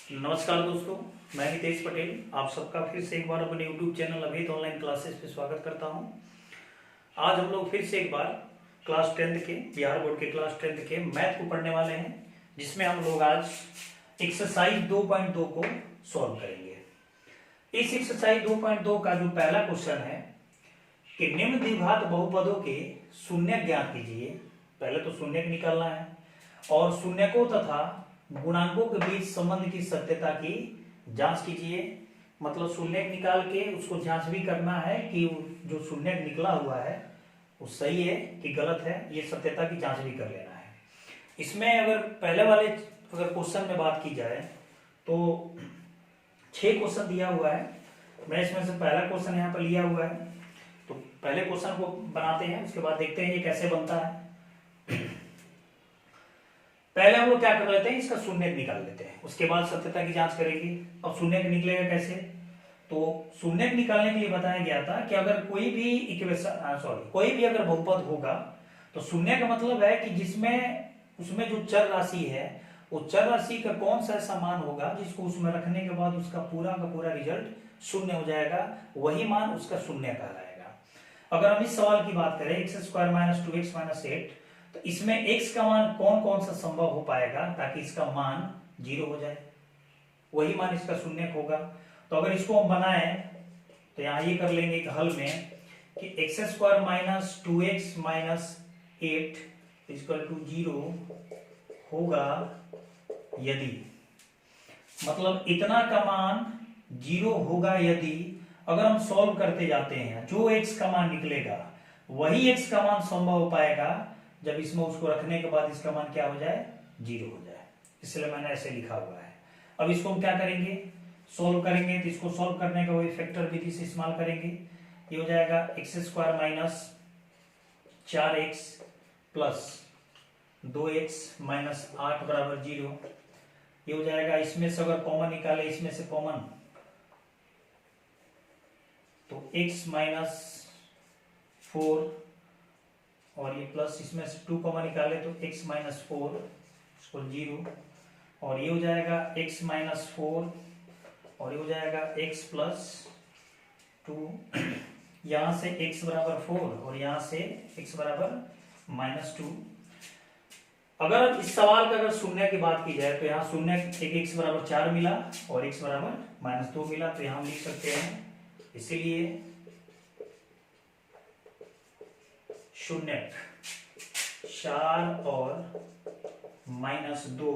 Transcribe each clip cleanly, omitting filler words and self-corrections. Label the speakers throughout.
Speaker 1: नमस्कार दोस्तों, मैं हितेश पटेल आप सबका फिर से एक बार अपने YouTube channel Abhit online classes पे स्वागत करता हूं। आज हम लोग फिर से एक बार क्लास 10th के बिहार बोर्ड के क्लास 10th के मैथ को पढ़ने वाले हैं, जिसमें हम लोग आज एक्सरसाइज 2.2 को सॉल्व करेंगे। इस एक्सरसाइज 2.2 का जो पहला क्वेश्चन है कि निम्न द्विघात बहुपदों के शून्य ज्ञात कीजिए। पहले तो शून्य निकालना है और शून्यकों तथा गुणांकों के बीच संबंध की सत्यता की जांच कीजिए। मतलब शून्य निकाल के उसको जांच भी करना है कि जो शून्य निकला हुआ है वो सही है कि गलत है, ये सत्यता की जांच भी कर लेना है। इसमें अगर पहले वाले क्वेश्चन में बात की जाए तो 6 क्वेश्चन दिया हुआ है। मैं इसमें से पहला क्वेश्चन यहाँ पर लिया हुआ है, तो पहले क्वेश्चन को बनाते हैं, उसके बाद देखते हैं ये कैसे बनता है। पहले हम लोग क्या कर लेते हैं, इसका शून्य निकाल लेते हैं, उसके बाद सत्यता की जांच करेंगे। अब शून्य निकलेगा कैसे, तो शून्य निकालने के लिए बताया गया था कि अगर कोई भी कोई भी अगर बहुपद होगा तो शून्य का मतलब है कि जिसमें उसमें जो चर राशि है वो चर राशि का कौन सा ऐसा मान होगा जिसको उसमें रखने के बाद उसका पूरा का पूरा रिजल्ट शून्य हो जाएगा, वही मान उसका शून्य कहलाएगा। अगर हम इस सवाल की बात करें x² - 2x - 8, तो इसमें x का मान कौन कौन सा संभव हो पाएगा ताकि इसका मान 0 हो जाए, वही मान इसका शून्य होगा। तो अगर इसको हम बनाए तो यहां ये कर लेंगे एक हल में कि x² - 2x - 8 = 0 होगा यदि, मतलब इतना का मान 0 होगा यदि अगर हम सॉल्व करते जाते हैं जो x का मान निकलेगा वही x का मान संभव हो पाएगा जब इसमें उसको रखने के बाद इसका मान क्या हो जाए, 0 हो जाए। इसलिए मैंने ऐसे लिखा हुआ है। अब इसको हम क्या करेंगे, सॉल्व करेंगे। तो इसको सॉल्व करने का वही फैक्टर विधि से इस्तेमाल करेंगे। ये हो जाएगा x² - 4x + 2x - 8 = 0। ये हो जाएगा, इसमें से अगर कॉमन निकाले, इसमें से कॉमन तो x - 4 और ये प्लस इसमें से 2 कॉमन निकाले तो x - 4 = 0। और ये हो जाएगा x - 4 और ये हो जाएगा x + 2। यहां से x = 4 और यहां से x = -2। अगर इस सवाल का अगर शून्य की बात की जाए तो यहाँ शून्य एक x = 4 मिला और x = -2 मिला, तो यहां हम लिख सकते हैं इसीलिए शून्य 4 और -2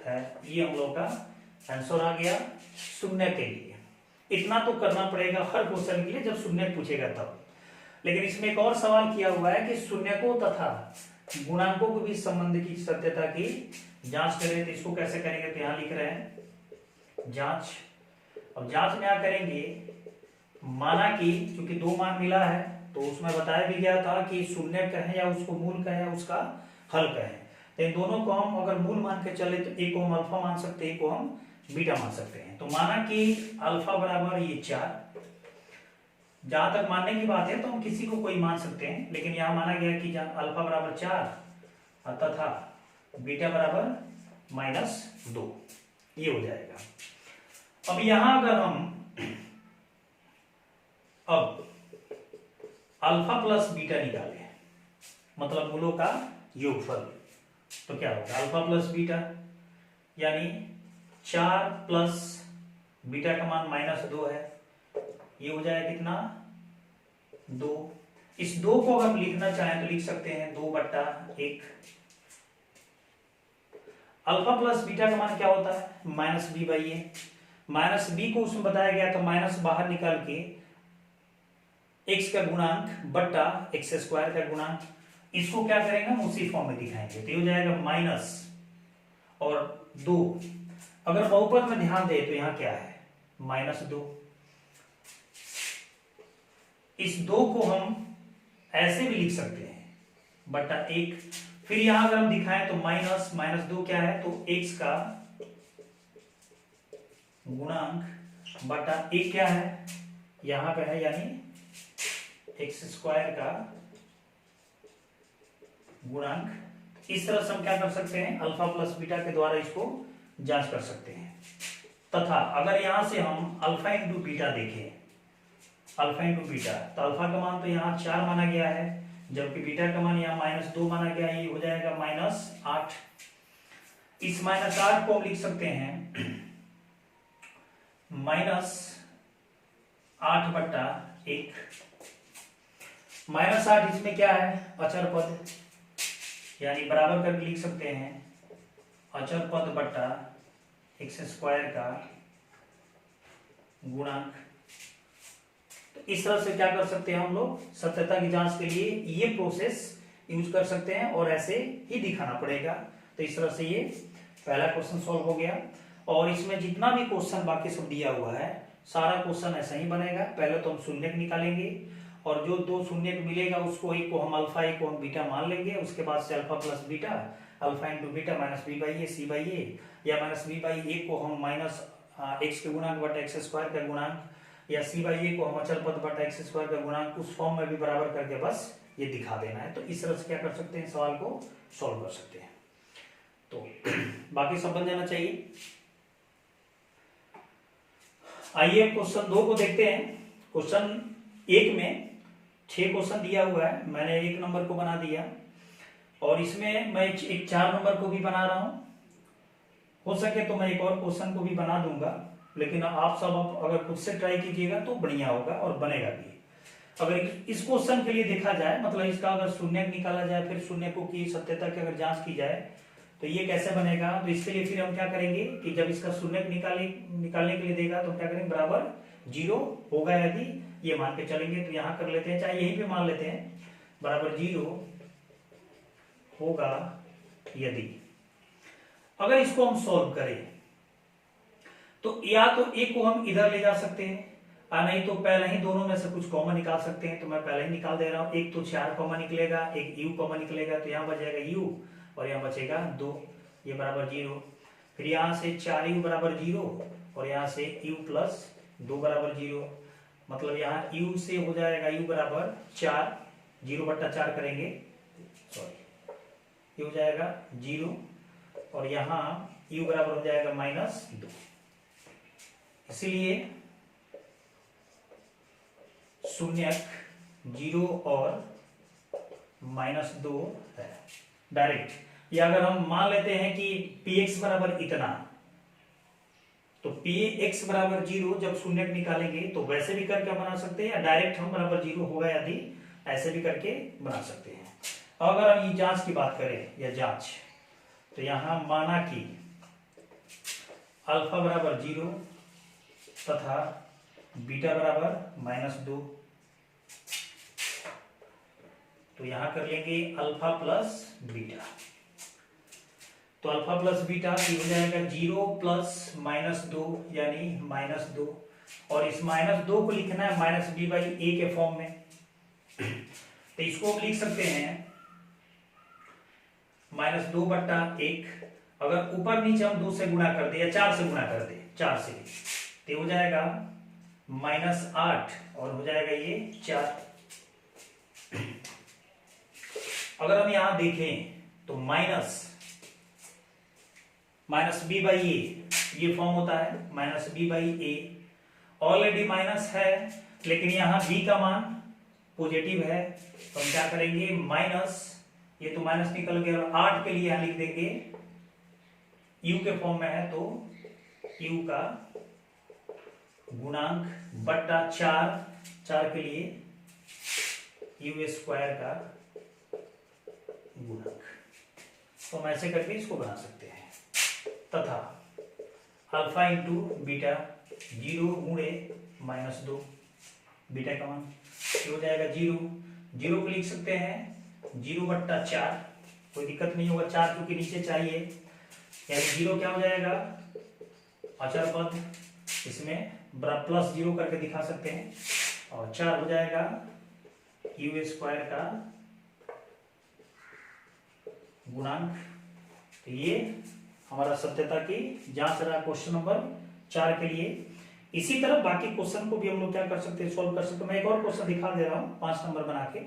Speaker 1: है। ये हम लोग का आंसर आ गया शून्य के लिए। इतना तो करना पड़ेगा हर क्वेश्चन के लिए जब शून्य पूछेगा तब। लेकिन इसमें एक और सवाल किया हुआ है कि शून्यकों तथा गुणांकों के बीच संबंध की सत्यता की जांच करें। तो इसको कैसे करेंगे, तो यहां लिख रहे हैं जांच। अब जांच में क्या करेंगे, माना कि चूंकि 2 मान मिला है तो उसमें बताया भी गया था कि शून्य कहें या उसको मूल कहें या उसका हल कहें। तो इन दोनों को हम अगर मूल मान के चले तो एक को हम अल्फा मान सकते हैं, एक को हम बीटा मान सकते हैं। तो माना कि अल्फा बराबर ये 4, जहां तक मानने की बात है तो हम किसी को कोई मान सकते हैं, लेकिन यहां माना गया कि अल्फा बराबर 4 तथा बीटा बराबर -2, ये हो जाएगा। अब यहां अगर हम अब अल्फा प्लस बीटा निकाले, मतलब मूलों का योगफल, तो क्या होगा अल्फा प्लस बीटा, यानी 4 प्लस बीटा का मान -2 है। ये हो जाएगा कितना, 2। इस 2 को अगर लिखना चाहें तो लिख सकते हैं 2/1। अल्फा प्लस बीटा का मान क्या होता है, -b/a। -b को उसमें बताया गया तो माइनस बाहर निकाल के x का गुणांक बट्टा x² का गुणांक, इसको क्या करेंगे हम उसी फॉर्म में दिखाएंगे। तो ये हो जाएगा माइनस और 2। अगर बहुपद में ध्यान दे तो यहां क्या है, -2। इस 2 को हम ऐसे भी लिख सकते हैं बट्टा 1। फिर यहां अगर हम दिखाएं तो -2 क्या है, तो x का गुणांक बट्टा 1 क्या है, यहां पे है, यानी x² का गुणांक। इस तरह से हम क्या कर सकते हैं, अल्फा प्लस बीटा के द्वारा इसको जांच कर सकते हैं। तथा अगर यहां से हम अल्फा इंटू बीटा देखें, अल्फा इंटू बीटा, तो अल्फा का मान तो यहाँ 4 माना गया है, जबकि बीटा का मान यहाँ -2 माना गया है, ये हो जाएगा -8। इस -8 को हम लिख सकते हैं -8/1। -8 इसमें क्या है, अचर पद, यानी बराबर करके लिख सकते हैं अचर पद बट्टा x² का गुणांक। तो इस तरह से क्या कर सकते हैं हम लोग, सत्यता की जांच के लिए ये प्रोसेस यूज कर सकते हैं और ऐसे ही दिखाना पड़ेगा। तो इस तरह से ये पहला क्वेश्चन सॉल्व हो गया। और इसमें जितना भी क्वेश्चन बाकी सब दिया हुआ है, सारा क्वेश्चन ऐसा ही बनेगा। पहले तो हम शून्यक निकालेंगे और जो 2 शून्यक मिलेगा उसको एक को हम अल्फा, एक को हम बीटा मान लेंगे। उसके बाद से alpha plus beta, alpha into beta -b/a c/a, या -b/a को हम -x के गुणांक बटा x² का गुणांक, या c/a को हम अचल पद बटा x² का गुणांक, उस फॉर्म में भी बराबर करके बस ये दिखा देना है। तो इस तरह से क्या कर सकते हैं, सवाल को सॉल्व कर सकते हैं। तो बाकी सब बन जाना चाहिए। आइए क्वेश्चन 2 को देखते हैं। क्वेश्चन 1 में 6 क्वेश्चन दिया हुआ है, मैंने 1 नंबर को बना दिया और इसमें मैं एक 4 नंबर को भी बना रहा हूं। हो सके तो मैं एक और क्वेश्चन को भी बना दूंगा, लेकिन आप सब अगर खुद से ट्राई कीजिएगा तो बढ़िया होगा और बनेगा भी। अगर इस क्वेश्चन के लिए देखा जाए, मतलब इसका अगर शून्यक निकाला जाए, फिर शून्यकों की सत्यता की अगर जांच की जाए तो ये कैसे बनेगा। तो इसके लिए फिर हम क्या करेंगे कि जब इसका शून्यक निकालने के लिए देगा तो क्या करेंगे, बराबर 0 होगा यदि ये मान के चलेंगे। तो यहां कर लेते हैं, चाहे यहीं पे मान लेते हैं, बराबर 0 होगा यदि। अगर इसको हम सॉल्व करें तो या तो एक को हम इधर ले जा सकते हैं, और नहीं तो पहले ही दोनों में से कुछ कॉमन निकाल सकते हैं। तो मैं पहले ही निकाल दे रहा हूं। एक तो 4 कॉमन निकलेगा, एक u कॉमन निकलेगा, तो यहां बच जाएगा u और यहां बचेगा 2, ये बराबर 0। फिर यहां से 4u बराबर 0 और यहां से u प्लस 2 बराबर 0, मतलब यहाँ u से हो जाएगा u बराबर 4, 0/4 करेंगे, सॉरी, ये हो जाएगा 0 और यहाँ u बराबर हो जाएगा -2। इसलिए शून्यक 0 और -2 है डायरेक्ट। या अगर हम मान लेते हैं कि px बराबर इतना, तो px बराबर 0 जब शून्यक निकालेंगे तो वैसे भी करके बना सकते हैं, या डायरेक्ट हम बराबर 0 होगा यदि ऐसे भी करके बना सकते हैं। अगर हम ये जांच की बात करें या जांच, तो यहां माना कि अल्फा बराबर 0 तथा बीटा बराबर -2, तो यहां कर लेंगे अल्फा प्लस बीटा। तो अल्फा प्लस बीटा हो जाएगा 0 प्लस -2 यानी -2, और इस -2 को लिखना है -b/a के फॉर्म में। तो इसको हम लिख सकते हैं -2/1। अगर ऊपर नीचे हम 2 से गुणा कर दे या 4 से गुणा कर दे, 4 से, तो हो जाएगा -8 और हो जाएगा ये 4। अगर हम यहां देखें तो -b/a ये फॉर्म होता है, -b/a ऑलरेडी माइनस है, लेकिन यहां b का मान पॉजिटिव है, तो हम क्या करेंगे, माइनस, ये तो माइनस निकल गया, 8 के लिए यहां लिख देंगे u के फॉर्म में है, तो u का गुणांक बट्टा 4 के लिए u² का गुणक। तो हम ऐसे करके इसको बना सकते हैं। तथा अल्फा इंटू बीटा 0 गुणे -2, बीटा का मान हो जाएगा 0 को लिख सकते हैं 0/4, कोई दिक्कत नहीं होगा, 4 क्योंकि नीचे चाहिए, यानी 0 क्या हो जाएगा, अचर पद, इसमें +0 करके दिखा सकते हैं, और 4 हो जाएगा u² का गुणांक। तो ये हमारा सत्यता की जांच रहा क्वेश्चन नंबर 4 के लिए। इसी तरह बाकी क्वेश्चन को भी हम लोग क्या कर सकते हैं, सॉल्व कर सकते हैं। मैं एक और क्वेश्चन दिखा दे रहा हूं 5 नंबर बना के।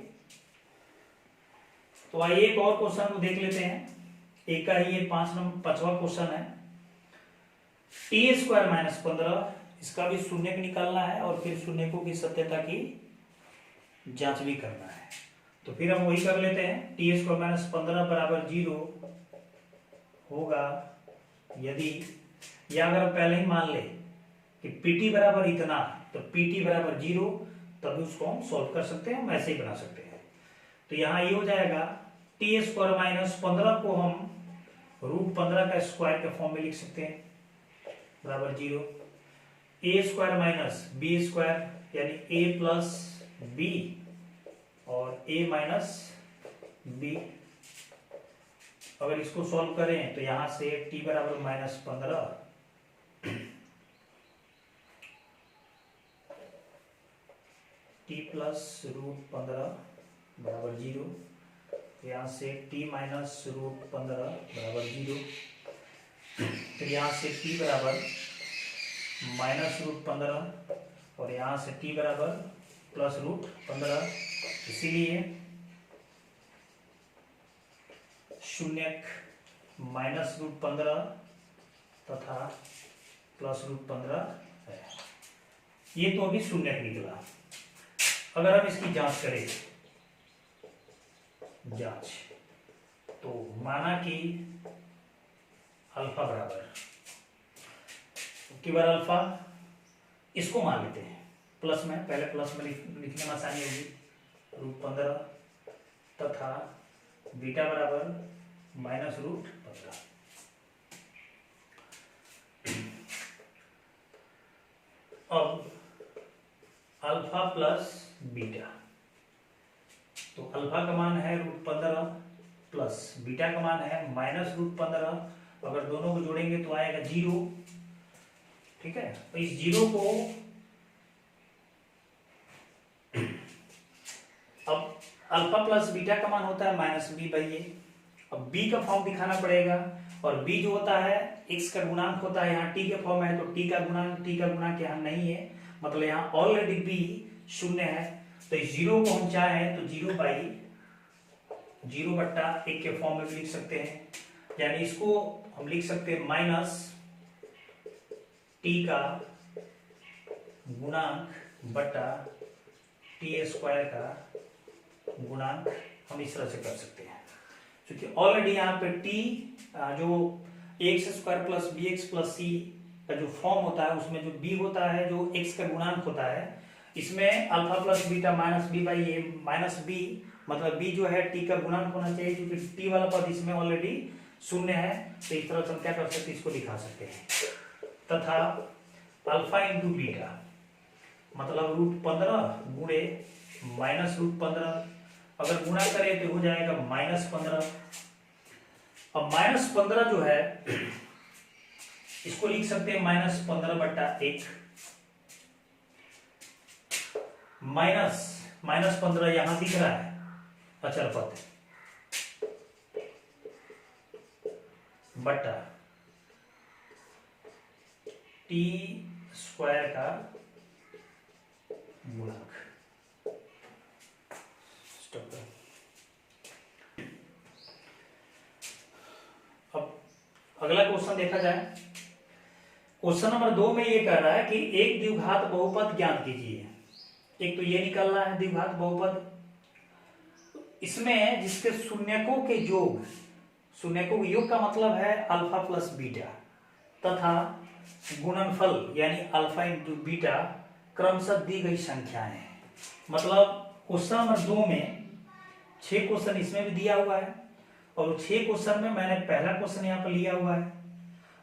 Speaker 1: तो आइए एक और क्वेश्चन को देख लेते हैं। एक का ही ये 5वां क्वेश्चन है। टी स्क्वायर माइनस 15, इसका भी शून्य निकालना है और फिर शून्यकों की सत्यता की जांच भी करना है। तो फिर हम वही कर लेते हैं, टी स्क्वायर माइनस 15 बराबर 0 होगा यदि, या अगर हम पहले ही मान ले कि पीटी बराबर इतना, तो पीटी बराबर 0, तभी उसको हम सॉल्व कर सकते हैं, हम ऐसे ही बना सकते हैं। तो यहाँ ये हो जाएगा टी स्क्वायर माइनस 15 को हम √15 का स्क्वायर के फॉर्म में लिख सकते हैं बराबर 0, ए स्क्वायर माइनस बी स्क्वायर यानी ए प्लस बी और ए माइनस बी। अगर इसको सॉल्व करें तो यहां से t बराबर -15 t प्लस √15 बराबर 0, यहाँ से t माइनस √15 बराबर 0, फिर यहाँ से t बराबर -√15 और यहाँ से t बराबर +√15, इसीलिए शून्यक -√15 तथा +√15 है। ये तो अभी शून्यक निकला। अगर हम इसकी जांच करें, तो माना कि अल्फा बराबर, की बार अल्फा इसको मान लेते हैं प्लस में, पहले प्लस में लिखने में आसानी होगी, √15 तथा बीटा बराबर -√15। अब अल्फा प्लस बीटा, तो अल्फा का मान है √15 प्लस बीटा का मान है -√15। अगर दोनों को जोड़ेंगे तो आएगा 0, ठीक है। तो इस 0 को अब अल्फा प्लस बीटा का मान होता है -b/a। अब b का फॉर्म दिखाना पड़ेगा, और b जो होता है x का गुणांक होता है, यहाँ t के फॉर्म में है तो t का गुणांक यहाँ नहीं है, मतलब यहाँ ऑलरेडी b 0 है। तो इस 0 को हम चाहें तो 0/1 के फॉर्म में भी लिख सकते हैं, यानी इसको हम लिख सकते हैं -t का गुणांक बटा t स्क्वायर का गुणांक, हम इस तरह से कर सकते हैं, क्योंकि ऑलरेडी यहाँ पे t जो ax² plus bx plus c का जो फॉर्म होता है, उसमें जो b होता है जो x का गुणांक होता है, इसमें alpha plus beta -b/a -b, मतलब b जो है t का गुणांक होना चाहिए, क्योंकि t वाला पद इसमें ऑलरेडी 0 है। तो इस तरह से हम क्या कर सकते हैं, इसको दिखा सकते हैं, तथा अल्फा इंटू बीटा मतलब √15 गुणे -√15, अगर गुणा करें तो हो जाएगा -15। अब -15 जो है इसको लिख सकते हैं -15/1, -15 यहां दिख रहा है अचर पद, बटा t स्क्वायर का गुणांक। अब अगला क्वेश्चन देखा जाए। क्वेश्चन नंबर 2 में ये कह रहा है कि एक द्विघात बहुपद ज्ञात कीजिए। एक तो ये निकलना है द्विघात बहुपद, इसमें जिसके शून्यकों के योग का मतलब है अल्फा प्लस बीटा, तथा गुणनफल यानी अल्फा इंटू बीटा क्रमशः दी गई संख्याएं हैं। मतलब क्वेश्चन नंबर 2 में 6 क्वेश्चन इसमें भी दिया हुआ है, और 6 क्वेश्चन में मैंने पहला क्वेश्चन यहाँ पर लिया हुआ है,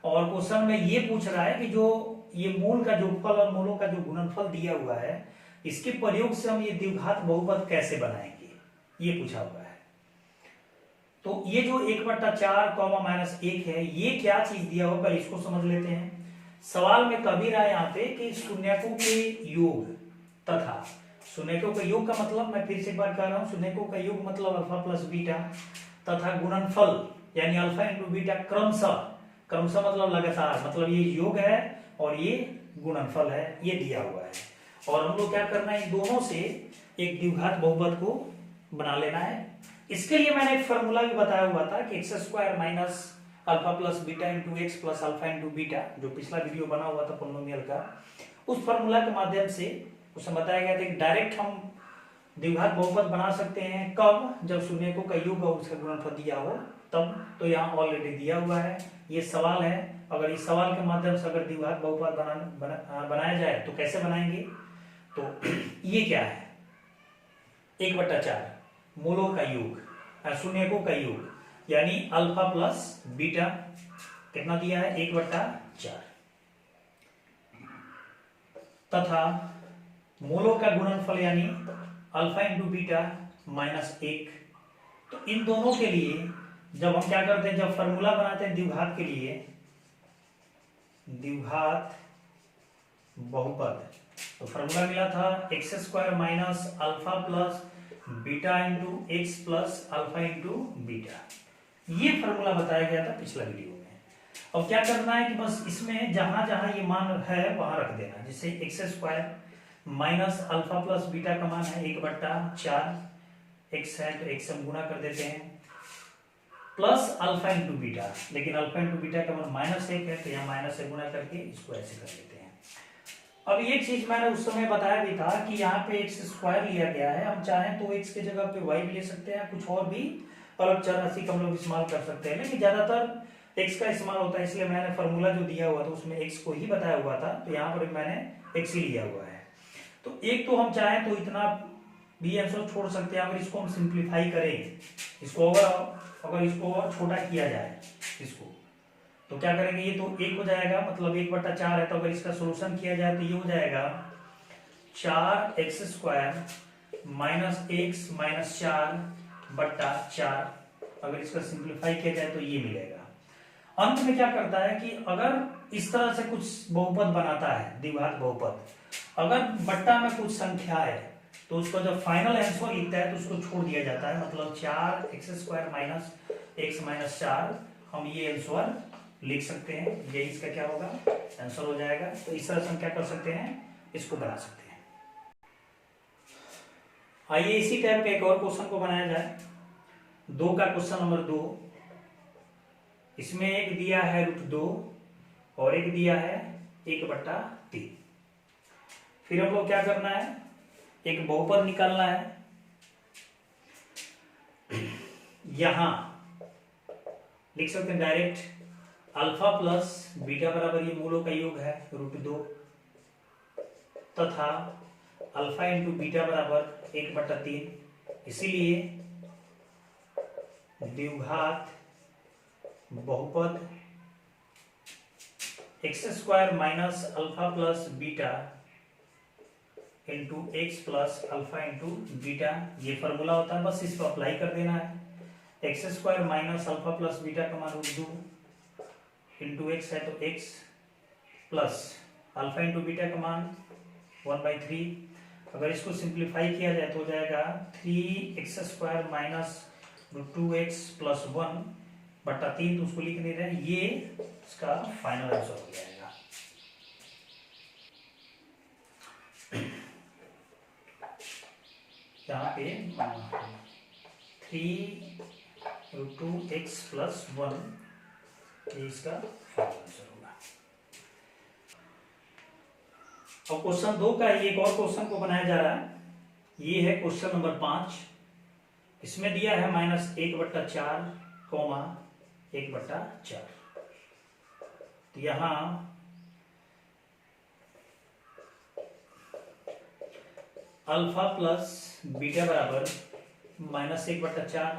Speaker 1: और क्वेश्चन में ये पूछ रहा है कि जो ये मूल का जोगफल और मूलों का जो गुणनफल दिया हुआ है, इसके प्रयोग से हम ये द्विघात बहुपद कैसे बनाएंगे, ये पूछा हुआ है। तो ये जो 1/4 -1 है, ये क्या चीज दिया हुआ, पहले इसको समझ लेते हैं। सवाल में कभी रहा यहाँ पे कि शून्यकों के योग, तथा शून्यकों का योग का मतलब, मैं फिर से एक बार कह रहा हूँ, शून्यकों का योग मतलब अल्फा प्लस बीटा, तथा गुणनफल यानी अल्फा इंटू बीटा क्रमशः मतलब लगातार, मतलब ये योग है और ये गुणनफल है, ये दिया हुआ है। और हम लोग क्या करना है, इन दोनों से एक द्विघात बहुपद को बना लेना है। इसके लिए मैंने एक फॉर्मूला भी बताया हुआ था कि x² alpha plus beta into x plus alpha into beta, जो पिछला वीडियो बना हुआ था पोलिनोमियल का, उस फॉर्मूला के माध्यम से उसमें बताया गया था कि डायरेक्ट हम द्विघात बहुपद बना सकते हैं। कब? जब शून्य को का योग और उसका गुणनफल दिया हो तब। तो यहाँ ऑलरेडी दिया हुआ है, ये सवाल है। अगर इस सवाल के माध्यम से अगर द्विघात बहुपद बनाया जाए तो कैसे बनाएंगे? तो ये क्या है? 1/4 मूलों का योग, शून्यकों का योग, यानी अल्फा प्लस बीटा कितना दिया है? 1/4 तथा मूलों का गुणनफल यानी अल्फा इंटू बीटा -1। तो इन दोनों के लिए जब हम क्या करते हैं, जब फॉर्मूला बनाते हैं द्विघात के लिए, द्विघात बहुपद, तो फॉर्मूला मिला था x² minus alpha plus beta into x plus alpha into beta. ये फॉर्मूला बताया गया था पिछला वीडियो में। अब क्या करना है कि बस इसमें जहां जहां ये मान है वहां रख देना। जैसे x² minus alpha plus beta का मान है 1/4, x है तो x हम गुणा कर देते हैं, प्लस अल्फा इंटू बीटा, लेकिन अल्फा इंटू बीटा का मान -1 है तो यहाँ माइनस से गुणा करके इसको ऐसे कर देते हैं। अब ये चीज मैंने उस समय बताया भी था कि यहाँ पे x² लिया गया है, हम चाहें तो x के जगह पे y भी ले सकते हैं, कुछ और भी अलग चर राशि का हम लोग इस्तेमाल कर सकते हैं, लेकिन ज्यादातर x का इस्तेमाल होता है, इसलिए मैंने फॉर्मूला जो दिया हुआ था उसमें x को ही बताया हुआ था, तो यहाँ पर मैंने x ही लिया हुआ है। तो एक तो हम चाहें तो इतना भी आंसर छोड़ सकते हैं। अगर इसको हम सिंप्लीफाई करें, इसको अगर इसको छोटा किया जाए इसको, तो क्या करेंगे, ये तो 1 हो जाएगा, मतलब 1/4 है, तो अगर इसका सोल्यूशन किया जाए तो ये हो जाएगा 4x² माइनस x माइनस 4/4। अगर इसका सिंप्लीफाई किया जाए तो ये मिलेगा। अंत में क्या करता है कि अगर इस तरह से कुछ बहुपद बनाता है, द्विघात बहुपद, अगर बट्टा में कुछ संख्या है तो उसको जब फाइनल आंसर लिखता है तो उसको छोड़ दिया जाता है, मतलब 4x² माइनस x माइनस 4, हम ये आंसर लिख सकते हैं। ये इसका क्या होगा? आंसर हो जाएगा। तो इस तरह से हम क्या कर सकते हैं, इसको बना सकते हैं। आइए इसी टाइप के एक और क्वेश्चन को बनाया जाए। 2 का क्वेश्चन नंबर 2, इसमें एक दिया है √2 और एक दिया है 1/3। फिर हम लोग क्या करना है, एक बहुपद निकालना है। यहां लिख सकते हैं डायरेक्ट, अल्फा प्लस बीटा बराबर ये मूलों का योग है √2 तथा अल्फा इंटू बीटा बराबर 1/3। इसीलिए द्विघात बहुपद x² minus alpha plus beta into x plus alpha into beta, ये फॉर्मूला होता है, बस इसको अप्लाई कर देना है। x² minus alpha plus beta का मान √2 इंटू एक्स है तो x plus alpha into beta का मान 1/3। अगर इसको सिंप्लीफाई किया जाए तो हो जाएगा 3x² माइनस √2x प्लस 1/3, तो उसको लिख नहीं रहे, ये इसका फाइनल आंसर हो जाएगा। यहाँ पे 3√2x प्लस 1, ये इसका फाइनल आंसर होगा। और क्वेश्चन 2 का एक और क्वेश्चन को बनाया जा रहा है। ये है क्वेश्चन नंबर 5। इसमें दिया है -1/4, 1/4। तो यहां अल्फा प्लस बीटा बराबर -1/4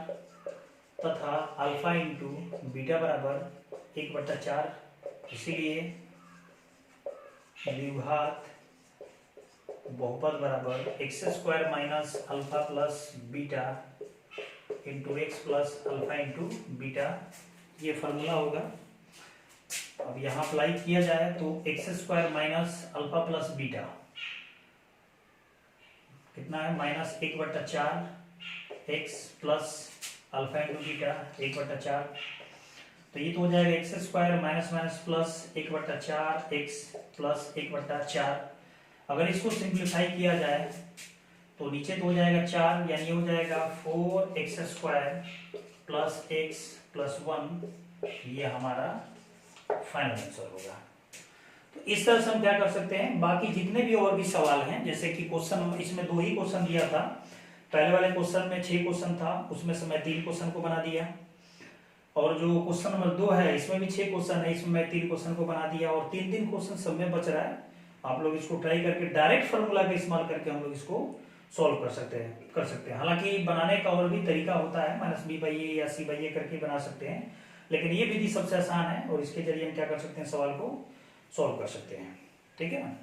Speaker 1: तथा अल्फा इंटू बीटा बराबर 1/4। इसीलिए द्विघात बहुपद बराबर x² minus alpha plus beta into x plus alpha into beta, ये फॉर्मूला होगा। अब यहाँ अप्लाई किया जाए तो x² minus alpha plus beta कितना है, -1/4 x plus alpha into beta 1/4। तो ये तो हो जाएगा x² minus minus plus 1/4 x plus 1/4। अगर इसको सिंप्लीफाई किया जाए तो नीचे तो हो जाएगा 4, यानी हो जाएगा 4x² प्लस x प्लस 1 ये हमारा फाइनल आंसर होगा। तो इस तरह से हम क्या कर सकते हैं, बाकी जितने भी और भी सवाल हैं, जैसे कि क्वेश्चन इसमें 2 ही क्वेश्चन दिया था, पहले वाले क्वेश्चन में 6 क्वेश्चन था, उसमें से मैं 3 क्वेश्चन को बना दिया, और जो क्वेश्चन नंबर 2 है इसमें भी 6 क्वेश्चन है, इसमें मैं 3 क्वेश्चन को बना दिया, और 3 क्वेश्चन सब में बच रहा है। आप लोग इसको ट्राई करके डायरेक्ट फॉर्मूला का इस्तेमाल करके हम लोग इसको सॉल्व कर सकते हैं। हालांकि बनाने का और भी तरीका होता है, -b/a या c/a करके बना सकते हैं, लेकिन ये विधि सबसे आसान है और इसके जरिए हम क्या कर सकते हैं, सवाल को सॉल्व कर सकते हैं। ठीक है ना।